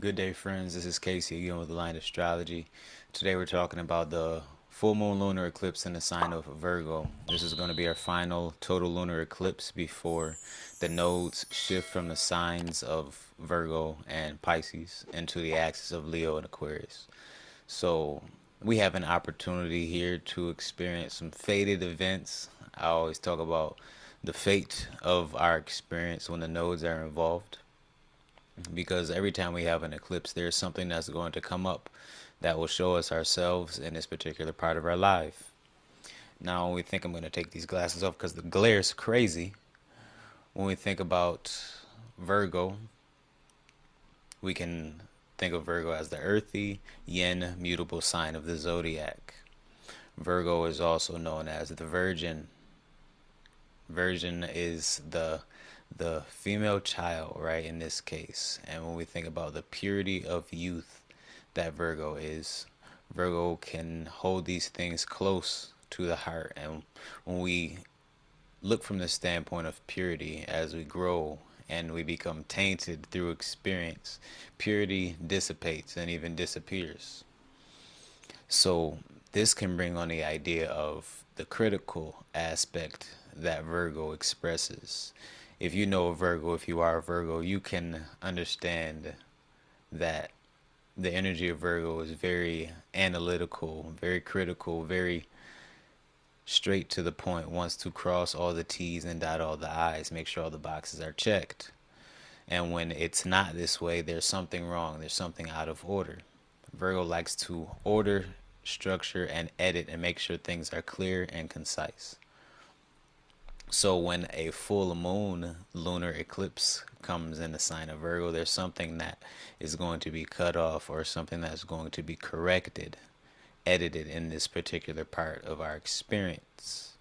Good day, friends. This is Casey again with the line Astrology. Today we're talking about the full moon lunar eclipse in the sign of Virgo. This is going to be our final total lunar eclipse before the nodes shift from the signs of Virgo and Pisces into the axis of Leo and Aquarius. So we have an opportunity here to experience some fated events. I always talk about the fate of our experience when the nodes are involved, because every time we have an eclipse, there's something that's going to come up that will show us ourselves in this particular part of our life. Now, when we think, I'm going to take these glasses off because the glare is crazy. When we think about Virgo, we can think of Virgo as the earthy, yin, mutable sign of the zodiac. Virgo is also known as the Virgin. Virgin is the female child, right, in this case. And when we think about the purity of youth that Virgo is, Virgo can hold these things close to the heart. And when we look from the standpoint of purity, as we grow and we become tainted through experience, purity dissipates and even disappears. So this can bring on the idea of the critical aspect that Virgo expresses. If you know a Virgo, if you are a Virgo, you can understand that the energy of Virgo is very analytical, very critical, very straight to the point, wants to cross all the T's and dot all the I's, make sure all the boxes are checked. And when it's not this way, there's something wrong, there's something out of order. Virgo likes to order, structure, and edit and make sure things are clear and concise. So when a full moon lunar eclipse comes in the sign of Virgo, there's something that is going to be cut off or something that's going to be corrected, edited in this particular part of our experience.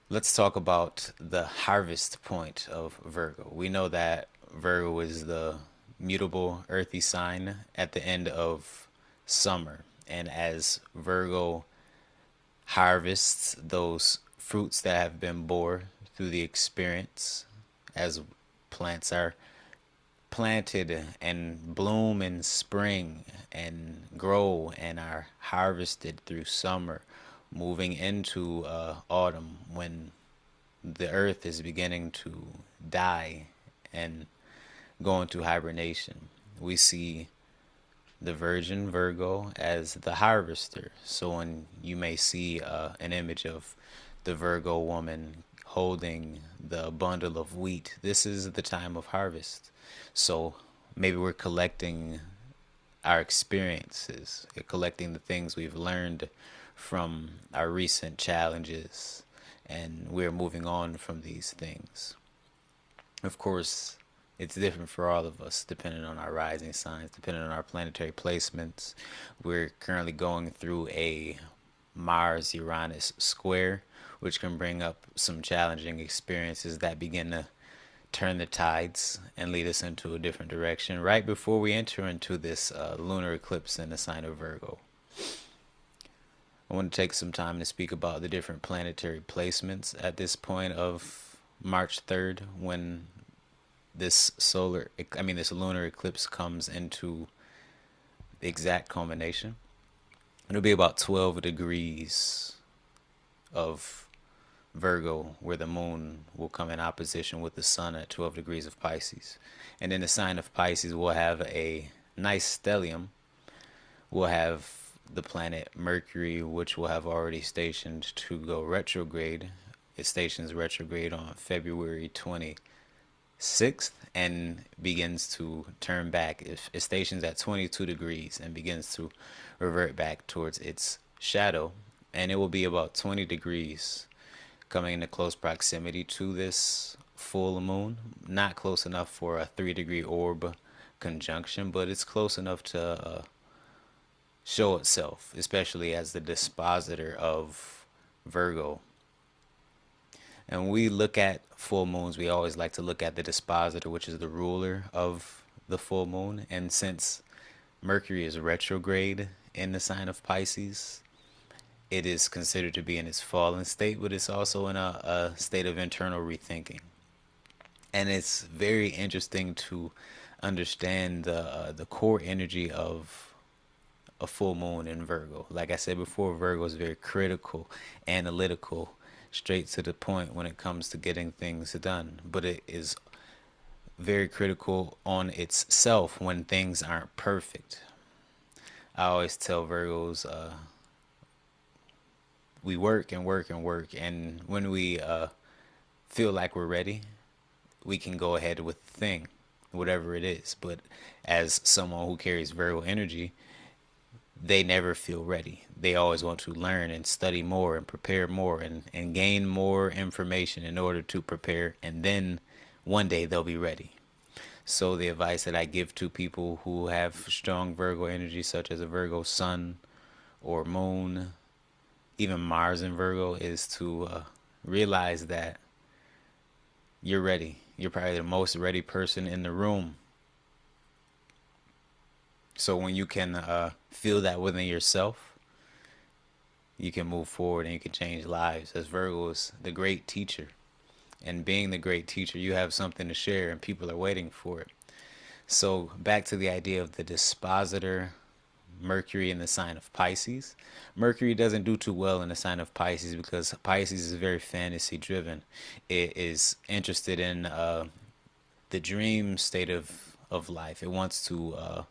Let's talk about the harvest point of Virgo. We know that Virgo is the mutable earthy sign at the end of summer. And as Virgo harvests those fruits that have been bore through the experience, as plants are planted and bloom in spring and grow and are harvested through summer, moving into autumn when the earth is beginning to die and go into hibernation. We see the Virgin Virgo as the harvester. So when you may see an image of the Virgo woman holding the bundle of wheat, this is the time of harvest. So maybe we're collecting our experiences, collecting the things we've learned from our recent challenges, and we're moving on from these things. Of course, it's different for all of us depending on our rising signs, depending on our planetary placements. We're currently going through a Mars Uranus square, which can bring up some challenging experiences that begin to turn the tides and lead us into a different direction right before we enter into this lunar eclipse in the sign of Virgo. I want to take some time to speak about the different planetary placements at this point of March 3rd, when this lunar eclipse comes into the exact culmination. It'll be about 12 degrees of Virgo, where the moon will come in opposition with the sun at 12 degrees of Pisces. And in the sign of Pisces, we'll have a nice stellium. We'll have the planet Mercury, which will have already stationed to go retrograde. It stations retrograde on February 26th and begins to turn back. It stations at 22 degrees and begins to revert back towards its shadow. And it will be about 20 degrees coming into close proximity to this full moon. Not close enough for a 3-degree orb conjunction, but it's close enough to show itself, especially as the dispositor of Virgo. And when we look at full moons, we always like to look at the dispositor, which is the ruler of the full moon. And since Mercury is retrograde in the sign of Pisces, it is considered to be in its fallen state, but it's also in a state of internal rethinking. And it's very interesting to understand the core energy of a full moon in Virgo. Like I said before, Virgo is very critical, analytical, straight to the point when it comes to getting things done. But it is very critical on itself when things aren't perfect. I always tell Virgos, we work and work and work, and when we feel like we're ready, we can go ahead with the thing, whatever it is. But as someone who carries Virgo energy, they never feel ready. They always want to learn and study more and prepare more and gain more information in order to prepare. And then one day they'll be ready. So the advice that I give to people who have strong Virgo energy, such as a Virgo sun or moon, even Mars in Virgo, is to realize that you're ready. You're probably the most ready person in the room. So when you can feel that within yourself, you can move forward and you can change lives. As Virgo is the great teacher. And being the great teacher, you have something to share and people are waiting for it. So back to the idea of the dispositor, Mercury in the sign of Pisces. Mercury doesn't do too well in the sign of Pisces because Pisces is very fantasy driven. It is interested in the dream state of life. It wants to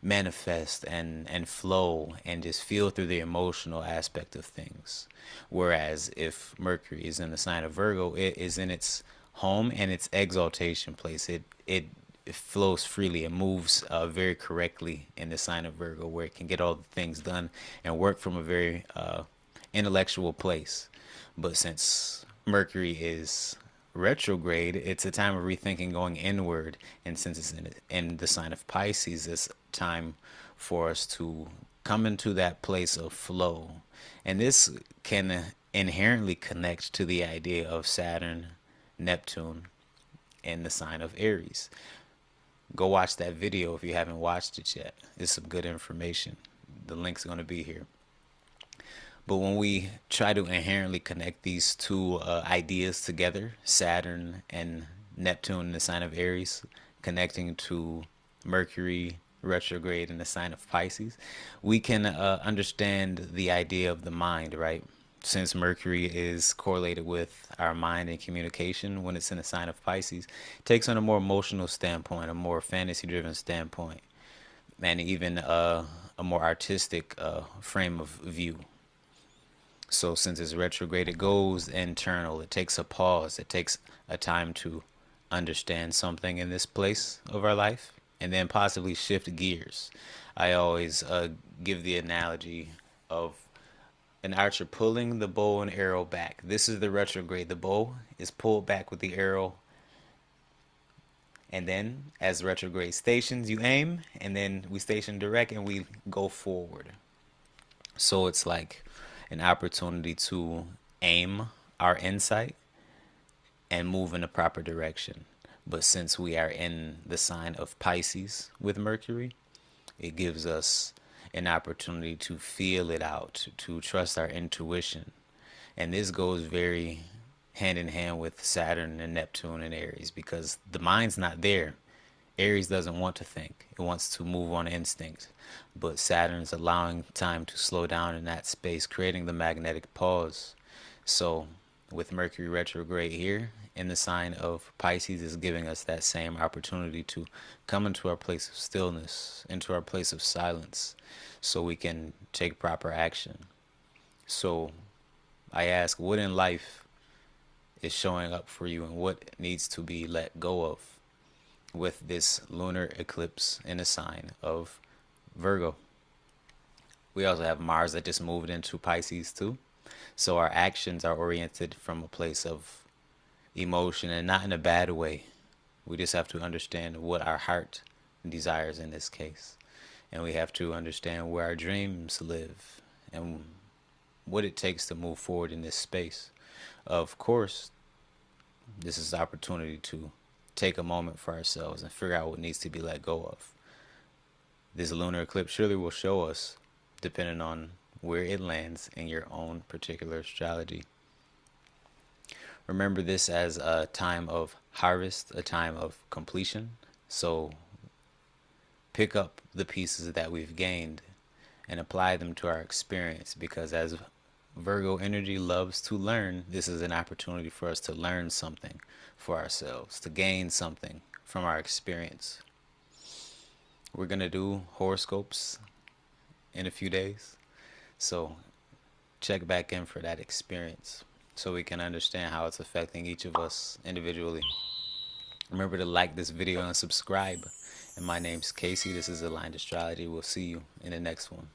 manifest and flow and just feel through the emotional aspect of things. Whereas if Mercury is in the sign of Virgo, it is in its home and its exaltation place. It flows freely. It moves very correctly in the sign of Virgo, where it can get all the things done and work from a very intellectual place. But since Mercury is retrograde, it's a time of rethinking, going inward. And since it's in the sign of Pisces, it's time for us to come into that place of flow. And this can inherently connect to the idea of Saturn, Neptune, in the sign of Aries. Go watch that video if you haven't watched it yet. It's some good information. The link's going to be here. But when we try to inherently connect these two ideas together, Saturn and Neptune in the sign of Aries, connecting to Mercury retrograde in the sign of Pisces, we can understand the idea of the mind, right? Since Mercury is correlated with our mind and communication when it's in the sign of Pisces, it takes on a more emotional standpoint, a more fantasy-driven standpoint, and even a more artistic frame of view. So since it's retrograde, it goes internal. It takes a pause. It takes a time to understand something in this place of our life and then possibly shift gears. I always give the analogy of an archer pulling the bow and arrow back. This is the retrograde. The bow is pulled back with the arrow. And then as retrograde stations, you aim, and then we station direct and we go forward. So it's like an opportunity to aim our insight and move in the proper direction. But since we are in the sign of Pisces with Mercury, it gives us an opportunity to feel it out, to trust our intuition. And this goes very hand in hand with Saturn and Neptune and Aries, because the mind's not there. Aries doesn't want to think. It wants to move on instinct. But Saturn's allowing time to slow down in that space, creating the magnetic pause. So with Mercury retrograde here in the sign of Pisces is giving us that same opportunity to come into our place of stillness, into our place of silence, so we can take proper action. So I ask, what in life is showing up for you and what needs to be let go of with this lunar eclipse in the sign of Virgo? We also have Mars that just moved into Pisces too. So our actions are oriented from a place of emotion, and not in a bad way. We just have to understand what our heart desires in this case. And we have to understand where our dreams live and what it takes to move forward in this space. Of course, this is the opportunity to take a moment for ourselves and figure out what needs to be let go of. This lunar eclipse surely will show us, depending on where it lands in your own particular astrology. Remember this as a time of harvest, a time of completion. So pick up the pieces that we've gained and apply them to our experience, because as Virgo energy loves to learn, this is an opportunity for us to learn something for ourselves, to gain something from our experience. We're going to do horoscopes in a few days, so check back in for that experience so we can understand how it's affecting each of us individually. Remember to like this video and subscribe. And my name's Casey. This is Aligned Astrology. We'll see you in the next one.